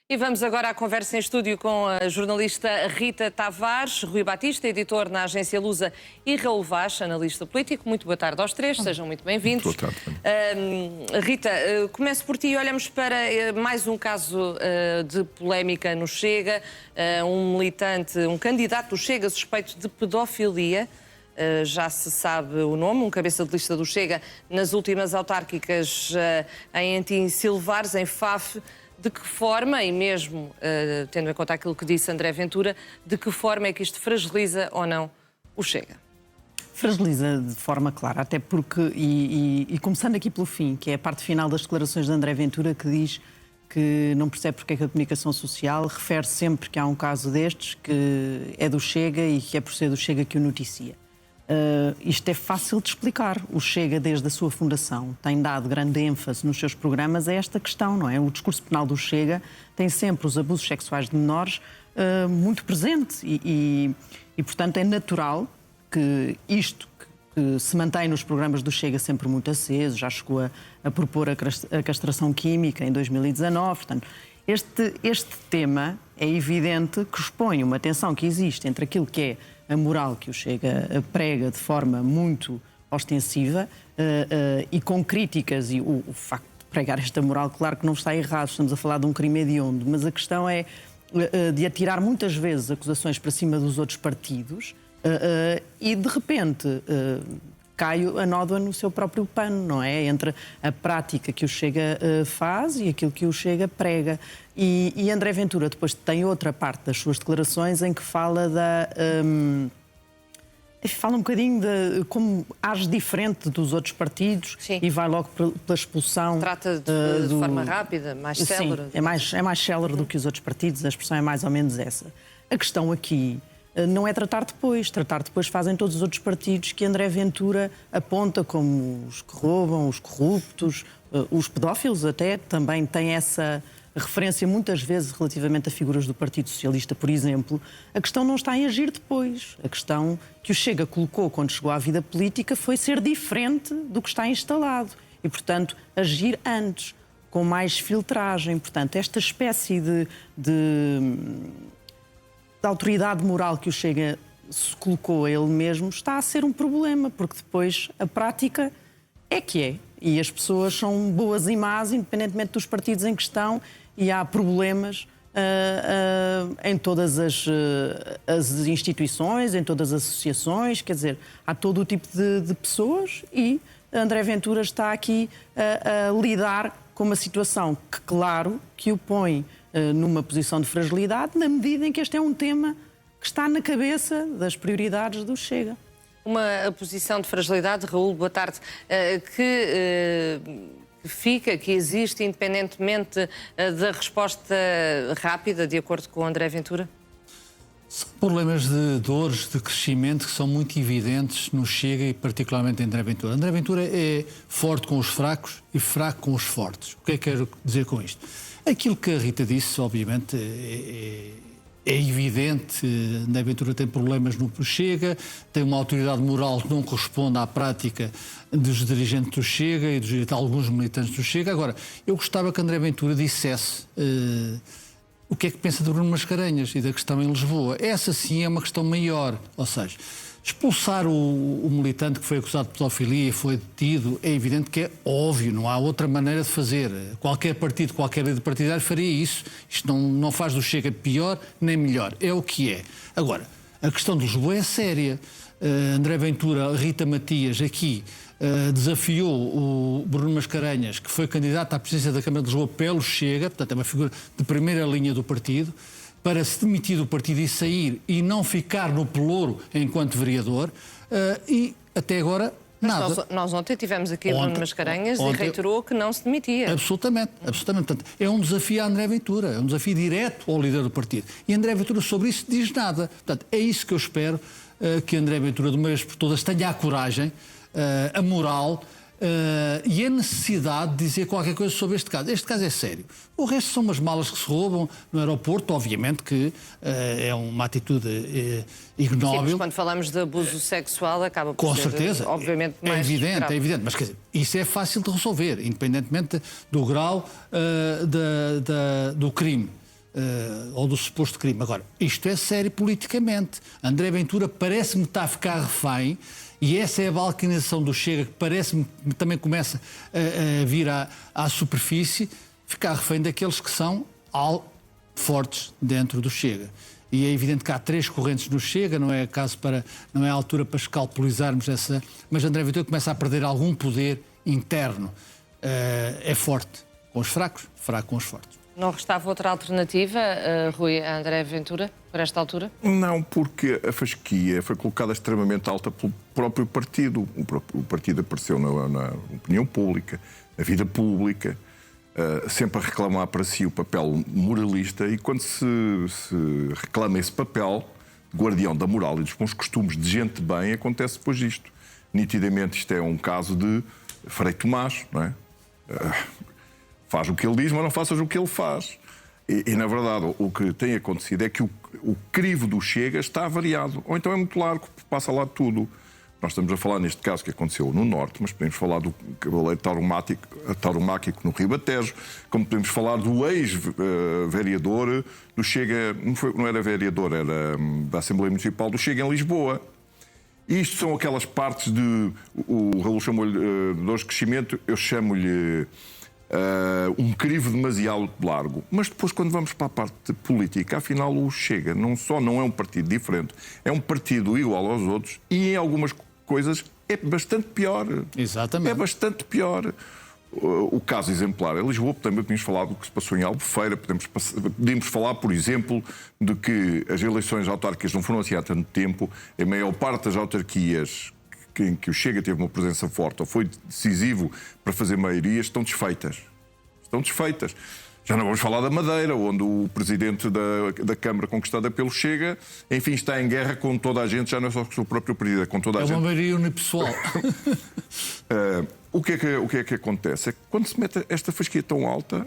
E vamos agora à conversa em estúdio com a jornalista Rita Tavares, Rui Batista, editor na agência Lusa, e Raul Vaz, analista político. Muito boa tarde aos três, sejam muito bem-vindos. Boa tarde. Rita, começo por ti. Olhamos para mais um caso de polémica no Chega. Um militante, um candidato do Chega suspeito de pedofilia. Já se sabe o nome, um cabeça de lista do Chega nas últimas autárquicas em Antim-Silvares, em Faf. De que forma, e mesmo tendo em conta aquilo que disse André Ventura, de que forma é que isto fragiliza ou não o Chega? Fragiliza de forma clara, até porque, e começando aqui pelo fim, que é a parte final das declarações de André Ventura, que diz que não percebe porque é que a comunicação social refere sempre que há um caso destes, que é do Chega e que é por ser do Chega que o noticia. Isto é fácil de explicar. O Chega, desde a sua fundação, tem dado grande ênfase nos seus programas a esta questão, não é? O discurso penal do Chega tem sempre os abusos sexuais de menores muito presente e, portanto, é natural que isto que se mantém nos programas do Chega sempre muito aceso, já chegou a propor a castração química em 2019, portanto, este tema é evidente que expõe uma tensão que existe entre aquilo que é a moral que o Chega prega de forma muito ostensiva e com críticas, e o facto de pregar esta moral, claro que não está errado, estamos a falar de um crime hediondo, mas a questão é de atirar muitas vezes acusações para cima dos outros partidos e de repente cai a nódoa no seu próprio pano, não é? Entre a prática que o Chega faz e aquilo que o Chega prega. E André Ventura depois tem outra parte das suas declarações em que fala fala um bocadinho de como age diferente dos outros partidos. Sim. E vai logo pela expulsão. Trata de forma rápida, mais célere. Sim, é mais célere do que os outros partidos, a expressão é mais ou menos essa. A questão aqui não é tratar depois fazem todos os outros partidos que André Ventura aponta como os que roubam, os corruptos, os pedófilos até, também tem essa referência muitas vezes relativamente a figuras do Partido Socialista, por exemplo. A questão não está em agir depois. A questão que o Chega colocou quando chegou à vida política foi ser diferente do que está instalado e, portanto, agir antes, com mais filtragem. Portanto, esta espécie de autoridade moral que o Chega se colocou a ele mesmo está a ser um problema, porque depois a prática é que é. E as pessoas são boas e más, independentemente dos partidos em questão, e há problemas em todas as instituições, em todas as associações, quer dizer, há todo o tipo de pessoas e André Ventura está aqui a lidar com uma situação que, claro, que o põe numa posição de fragilidade, na medida em que este é um tema que está na cabeça das prioridades do Chega. Uma posição de fragilidade, Raul, boa tarde, que existe independentemente da resposta rápida, de acordo com o André Ventura? São problemas de dores, de crescimento que são muito evidentes no Chega e particularmente em André Ventura. André Ventura é forte com os fracos e fraco com os fortes. O que é que quero dizer com isto? Aquilo que a Rita disse, obviamente, é evidente. André Ventura tem problemas no Chega, tem uma autoridade moral que não corresponde à prática dos dirigentes do Chega e de alguns militantes do Chega. Agora, eu gostava que André Ventura dissesse o que é que pensa de Bruno Mascarenhas e da questão em Lisboa. Essa sim é uma questão maior, ou seja, expulsar o militante que foi acusado de pedofilia e foi detido, é evidente que é óbvio, não há outra maneira de fazer. Qualquer partido, qualquer líder partidário faria isso. Isto não faz do Chega pior nem melhor, é o que é. Agora, a questão de Lisboa é séria. André Ventura, Rita Matias, aqui desafiou o Bruno Mascarenhas, que foi candidato à presidência da Câmara de Lisboa pelo Chega, portanto é uma figura de primeira linha do partido, para se demitir do partido e sair e não ficar no pelouro enquanto vereador, e até agora nada. Nós ontem tivemos aqui Bruno Mascarenhas e reiterou que não se demitia. Absolutamente, absolutamente. Portanto, é um desafio a André Ventura, é um desafio direto ao líder do partido. E André Ventura sobre isso diz nada. Portanto, é isso que eu espero que André Ventura, de uma vez por todas, tenha a coragem, a moral e a necessidade de dizer qualquer coisa sobre este caso. Este caso é sério. O resto são umas malas que se roubam no aeroporto, obviamente que é uma atitude ignóbil. Sim, mas quando falamos de abuso sexual acaba por com ser, certeza, obviamente, mais evidente, grave. é evidente, mas quer dizer, isso é fácil de resolver, independentemente do grau do crime. ou do suposto crime. Agora, isto é sério politicamente. André Ventura parece-me estar a ficar refém, e essa é a balcanização do Chega, que parece-me também começa a vir à superfície, ficar refém daqueles que são fortes dentro do Chega. E é evidente que há 3 correntes no Chega, não é a altura para escalpelizarmos essa, mas André Ventura começa a perder algum poder interno. É forte com os fracos, fraco com os fortes. Não restava outra alternativa, Rui, a André Ventura, por esta altura? Não, porque a fasquia foi colocada extremamente alta pelo próprio partido. O partido apareceu na opinião pública, na vida pública, sempre a reclamar para si o papel moralista, e quando se reclama esse papel de guardião da moral e dos bons costumes de gente de bem, acontece depois disto. Nitidamente isto é um caso de Frei Tomás, não é? Faz o que ele diz, mas não faças o que ele faz. E na verdade, o que tem acontecido é que o crivo do Chega está variado. Ou então é muito largo, passa lá tudo. Nós estamos a falar neste caso que aconteceu no Norte, mas podemos falar do cavaleiro tauromáquico no Ribatejo, como podemos falar do ex-vereador do Chega, não era vereador, era da Assembleia Municipal do Chega em Lisboa. E isto são aquelas partes de... O Raul chamou-lhe de dores de crescimento, eu chamo-lhe um crivo demasiado largo. Mas depois, quando vamos para a parte política, afinal o Chega não é um partido diferente, é um partido igual aos outros, e em algumas coisas é bastante pior. Exatamente. É bastante pior. O caso exemplar é Lisboa. Também podemos falar do que se passou em Albufeira. Podemos falar, por exemplo, de que as eleições autárquicas não foram assim há tanto tempo. A maior parte das autarquias em que o Chega teve uma presença forte ou foi decisivo para fazer maiorias estão desfeitas. Estão desfeitas. Já não vamos falar da Madeira, onde o presidente da Câmara, conquistada pelo Chega, enfim, está em guerra com toda a gente, já não é só com o seu próprio presidente, com toda a gente. É uma maioria unipessoal. O que é que acontece? É que quando se mete esta fasquia tão alta,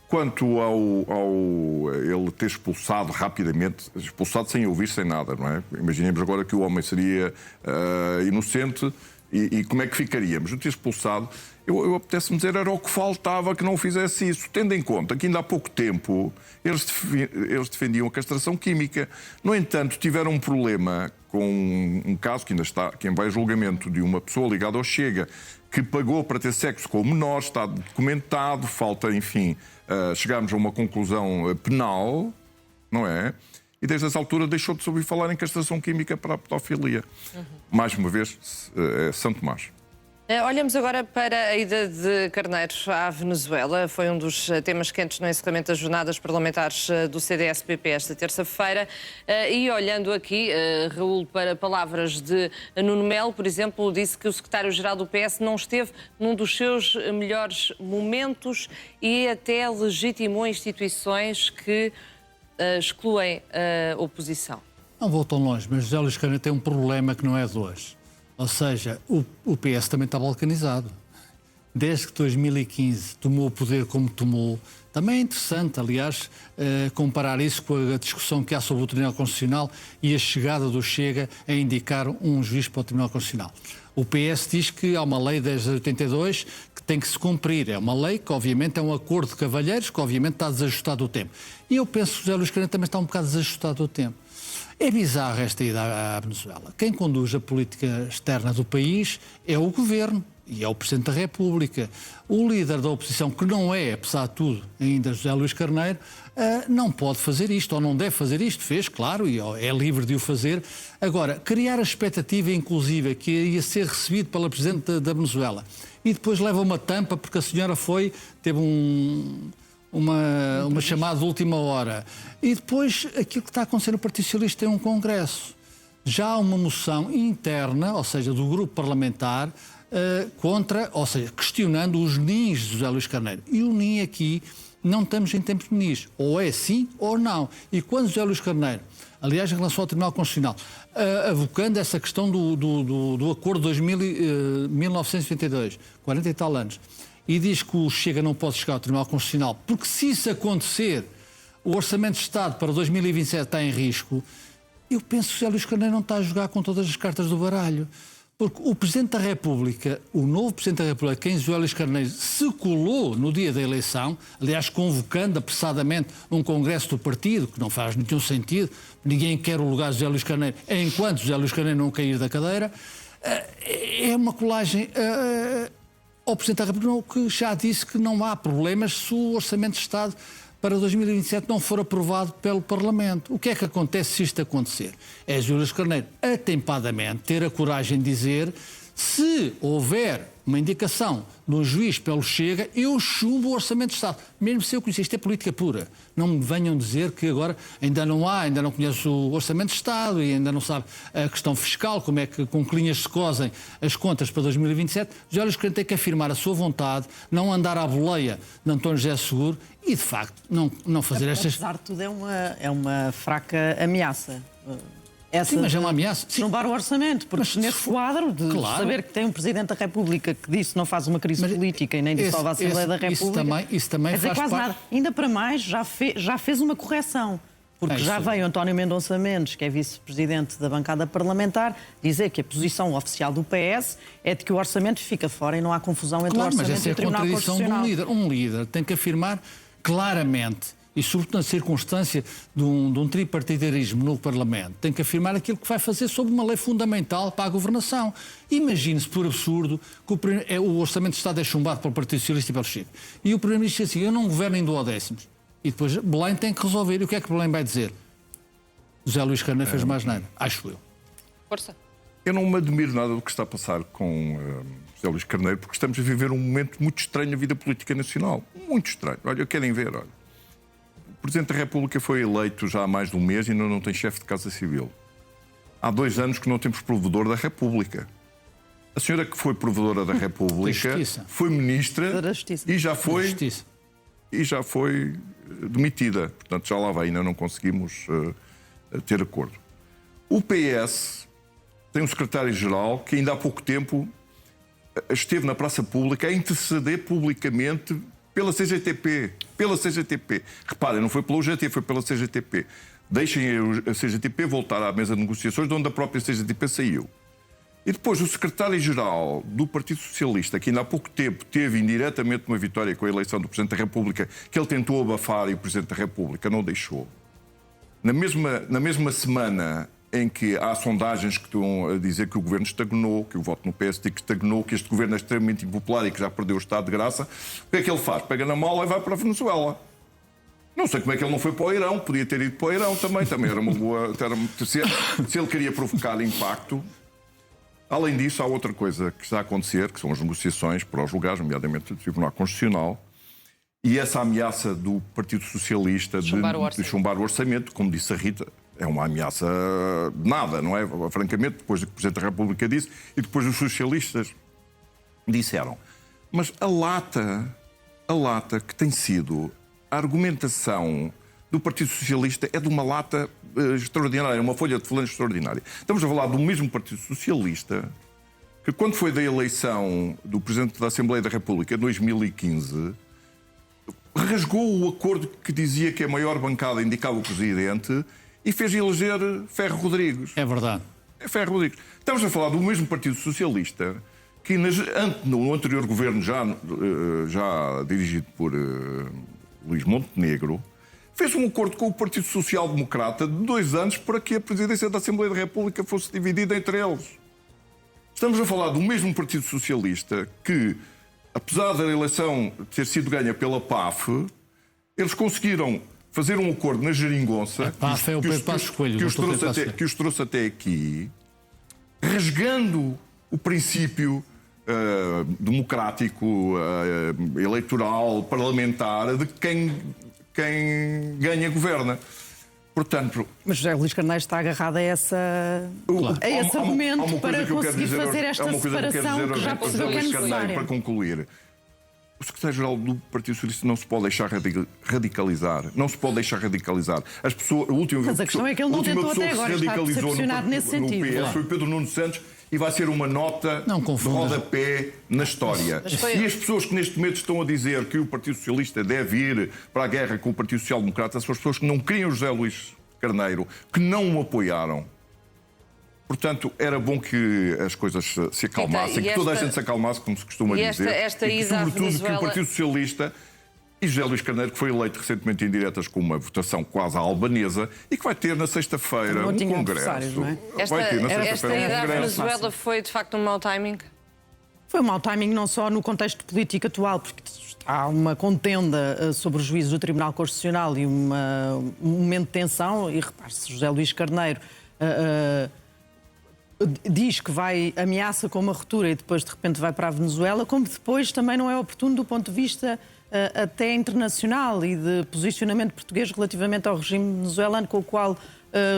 quanto ao ele ter expulsado rapidamente, expulsado sem ouvir, sem nada, não é? Imaginemos agora que o homem seria inocente e como é que ficaríamos? Não ter expulsado, eu apetece-me dizer, era o que faltava que não fizesse isso, tendo em conta que ainda há pouco tempo eles defendiam a castração química. No entanto, tiveram um problema com um caso que ainda está, que vai a julgamento, de uma pessoa ligada ao Chega, que pagou para ter sexo com o menor, está documentado, falta, enfim, chegarmos a uma conclusão penal, não é? E desde essa altura deixou de se ouvir falar em castração química para a pedofilia. Mais uma vez, São Tomás. Olhamos agora para a ida de Carneiro à Venezuela. Foi um dos temas quentes no encerramento das jornadas parlamentares do CDS-PP esta terça-feira. E olhando aqui, Raul, para palavras de Nuno Melo, por exemplo, disse que o secretário-geral do PS não esteve num dos seus melhores momentos e até legitimou instituições que excluem a oposição. Não vou tão longe, mas José Luís Carneiro tem um problema que não é de hoje. Ou seja, o PS também está balcanizado. Desde que 2015 tomou o poder como tomou, também é interessante, aliás, comparar isso com a discussão que há sobre o Tribunal Constitucional e a chegada do Chega a indicar um juiz para o Tribunal Constitucional. O PS diz que há uma lei desde 82 que tem que se cumprir. É uma lei que, obviamente, é um acordo de cavalheiros que, obviamente, está desajustado ao tempo. E eu penso que o José Luís Carneiro também está um bocado desajustado ao tempo. É bizarra esta ida à Venezuela. Quem conduz a política externa do país é o Governo e é o Presidente da República. O líder da oposição, que não é, apesar de tudo, ainda José Luís Carneiro, não pode fazer isto ou não deve fazer isto. Fez, claro, e é livre de o fazer. Agora, criar a expectativa, inclusive, que ia ser recebido pela Presidente da Venezuela e depois leva uma tampa porque a senhora teve uma chamada de última hora. E depois, aquilo que está a acontecer no Partido Socialista é um congresso. Já há uma moção interna, ou seja, do grupo parlamentar, questionando os NINs de José Luís Carneiro. E o NIN aqui, não estamos em tempos de NINs. Ou é sim ou não. E quando José Luís Carneiro, aliás, em relação ao Tribunal Constitucional, avocando essa questão do acordo de 1922, 40 e tal anos, e diz que o Chega não pode chegar ao Tribunal Constitucional, porque se isso acontecer, o Orçamento de Estado para 2027 está em risco, eu penso que o José Luís Carneiro não está a jogar com todas as cartas do baralho. Porque o Presidente da República, o novo Presidente da República, quem José Luís Carneiro se colou no dia da eleição, aliás, convocando apressadamente um congresso do partido, que não faz nenhum sentido, ninguém quer o lugar de José Luís Carneiro, enquanto José Luís Carneiro não cair da cadeira, é uma colagem ao Presidente da República que já disse que não há problemas se o Orçamento de Estado para 2027 não for aprovado pelo Parlamento. O que é que acontece se isto acontecer? É José Luís Carneiro, atempadamente, ter a coragem de dizer: se houver uma indicação de um juiz pelo Chega, eu chumbo o Orçamento de Estado. Mesmo se eu conhecer, isto é política pura. Não me venham dizer que agora ainda não conheço o Orçamento de Estado e ainda não sabe a questão fiscal, como é que com que linhas se cosem as contas para 2027. José Luís Carneiro tem que afirmar a sua vontade, não andar à boleia de António José Seguro e, de facto, não fazer estas... Apesar de tudo, é uma fraca ameaça. Sim, mas é uma ameaça. Chumbar o orçamento, porque Mas nesse quadro de saber que tem um Presidente da República que disse não faz uma crise política e nem dissolve a Assembleia da República. Isso também faz quase parte... nada. Ainda para mais, já fez uma correção. Porque já veio António Mendonça Mendes, que é vice-presidente da bancada parlamentar, dizer que a posição oficial do PS é de que o orçamento fica fora e não há confusão entre o orçamento e o Tribunal Constitucional. Mas essa é a contradição de um líder. Um líder tem que afirmar claramente, e sobretudo na circunstância de um tripartidarismo no Parlamento, tem que afirmar aquilo que vai fazer sobre uma lei fundamental para a governação. Imagine-se, por absurdo, que o Orçamento de Estado é chumbado pelo Partido Socialista e pelo Chega. E o Primeiro-Ministro diz assim: eu não governo em duodécimos. E depois Belém tem que resolver. E o que é que Belém vai dizer? José Luís Carneiro fez mais nada, acho eu. Força. Eu não me admiro nada do que está a passar com José Luís Carneiro, porque estamos a viver um momento muito estranho na vida política nacional. Muito estranho. Olha, querem ver, olha. O Presidente da República foi eleito já há mais de um mês e ainda não tem chefe de Casa Civil. Há 2 anos que não temos provedor da República. A senhora que foi provedora da República foi ministra da Justiça. e já foi demitida. Portanto, já lá vai, ainda não conseguimos ter acordo. O PS tem um secretário-geral que ainda há pouco tempo esteve na praça pública a interceder publicamente pela CGTP. Reparem, não foi pela UGT, foi pela CGTP. Deixem a CGTP voltar à mesa de negociações de onde a própria CGTP saiu. E depois o secretário-geral do Partido Socialista, que ainda há pouco tempo teve indiretamente uma vitória com a eleição do Presidente da República, que ele tentou abafar e o Presidente da República não deixou. Na mesma semana em que há sondagens que estão a dizer que o governo estagnou, que o voto no PSD que estagnou, que este governo é extremamente impopular e que já perdeu o estado de graça, o que é que ele faz? Pega na mala e vai para a Venezuela. Não sei como é que ele não foi para o Irão, podia ter ido para o Irão também era uma boa... Se ele queria provocar impacto... Além disso, há outra coisa que está a acontecer, que são as negociações para os lugares, nomeadamente do Tribunal Constitucional, e essa ameaça do Partido Socialista de chumbar o orçamento, como disse a Rita, é uma ameaça de nada, não é? Francamente, depois do que o Presidente da República disse e depois os socialistas disseram. Mas a lata que tem sido a argumentação do Partido Socialista é de uma lata extraordinária, uma folha de flanela extraordinária. Estamos a falar do mesmo Partido Socialista que, quando foi da eleição do Presidente da Assembleia da República em 2015, rasgou o acordo que dizia que a maior bancada indicava o Presidente e fez eleger Ferro Rodrigues. É verdade. Ferro Rodrigues. Estamos a falar do mesmo Partido Socialista que, no anterior governo, já dirigido por Luís Montenegro, fez um acordo com o Partido Social Democrata de 2 anos para que a presidência da Assembleia da República fosse dividida entre eles. Estamos a falar do mesmo Partido Socialista que, apesar da eleição ter sido ganha pela PAF, eles conseguiram fazer um acordo na geringonça que os trouxe até aqui, rasgando o princípio democrático, eleitoral, parlamentar de quem ganha governa. Portanto, mas José Luís Carneiro está agarrado a esse argumento para conseguir fazer esta separação que já percebeu que é necessária. Para concluir, o secretário-geral do Partido Socialista não se pode deixar radicalizar. Não se pode deixar radicalizar. Mas a questão é que ele não tentou até agora, está decepcionado nesse sentido. PS foi Pedro Nuno Santos e vai ser uma nota de rodapé na história. E as pessoas que neste momento estão a dizer que o Partido Socialista deve ir para a guerra com o Partido Social Democrata são as pessoas que não queriam José Luís Carneiro, que não o apoiaram. Portanto, era bom que as coisas se acalmassem, que toda a gente se acalmasse, como se costuma dizer. Esta e que, ida à sobretudo, que Venezuela... o Partido Socialista e José Luís Carneiro, que foi eleito recentemente em diretas com uma votação quase à albanesa e que vai ter na sexta-feira um congresso. Não é? Vai ter na Esta sexta-feira ida um à congresso. Venezuela foi, de facto, um mau timing? Foi um mau timing não só no contexto político atual, porque há uma contenda sobre os juízes do Tribunal Constitucional e um momento de tensão, e repare-se, José Luís Carneiro diz que ameaça com uma ruptura e depois de repente vai para a Venezuela, como depois também não é oportuno do ponto de vista até internacional e de posicionamento português relativamente ao regime venezuelano, com o qual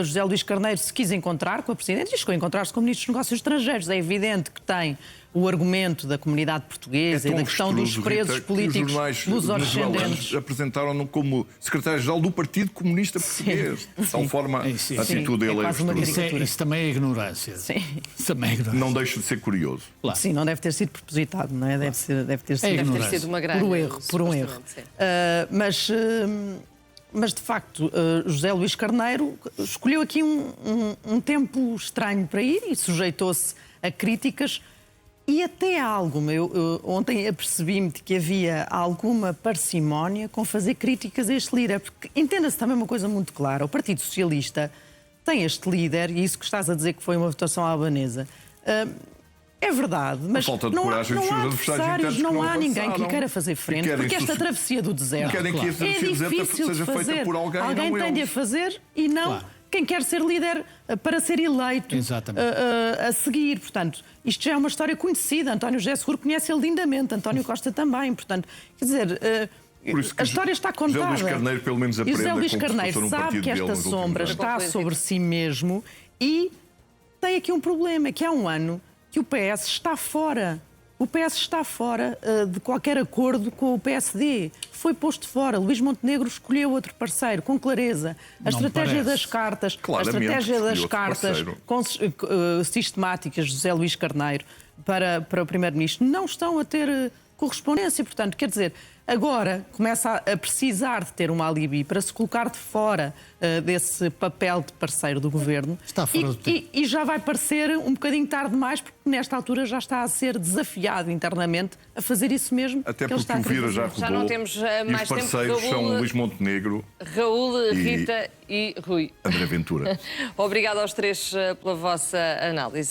José Luís Carneiro se quis encontrar com a Presidente e chegou a encontrar-se com o Ministro dos Negócios Estrangeiros. É evidente que tem o argumento da comunidade portuguesa e da questão dos presos políticos lusodescendentes. Apresentaram-no como secretário-geral do Partido Comunista Português. De tal forma, a atitude dele é absurda. Isso também é ignorância. Sim. Isso também é ignorância. Não deixa de ser curioso. Claro. Sim, não deve ter sido propositado, não é? Deve ter sido uma grande... Por um erro. Mas, de facto, José Luís Carneiro escolheu aqui um tempo estranho para ir e sujeitou-se a críticas e até alguma. Eu ontem apercebi-me de que havia alguma parcimónia com fazer críticas a este líder, porque entenda-se também uma coisa muito clara. O Partido Socialista tem este líder, e isso que estás a dizer que foi uma votação albanesa... É verdade, mas não há adversários, não há ninguém que lhe queira fazer frente, porque esta travessia do deserto é difícil de fazer. Alguém tem de a fazer e não quem quer ser líder para ser eleito a seguir. Portanto, isto já é uma história conhecida. António José Seguro conhece-ele lindamente, António Costa também. Portanto, quer dizer... A história está contada. José Luís Carneiro, pelo menos, aprende. E José Luís Carneiro sabe que esta sombra está sobre si mesmo e tem aqui um problema, que há um ano que o PS está fora. O PS está fora de qualquer acordo com o PSD. Foi posto fora. Luís Montenegro escolheu outro parceiro, com clareza. A estratégia das cartas, sistemáticas de José Luís Carneiro para o Primeiro-Ministro não estão a ter correspondência. Portanto, quer dizer, agora começa a precisar de ter uma alibi para se colocar de fora desse papel de parceiro do governo. Está fora do tempo. E já vai parecer um bocadinho tarde demais, porque nesta altura já está a ser desafiado internamente a fazer isso mesmo. Até porque o Vira já roubou. Já não temos mais e os parceiros tempo. São Luís Montenegro, Raul, Rita e Rui. André Ventura. Obrigado aos três pela vossa análise.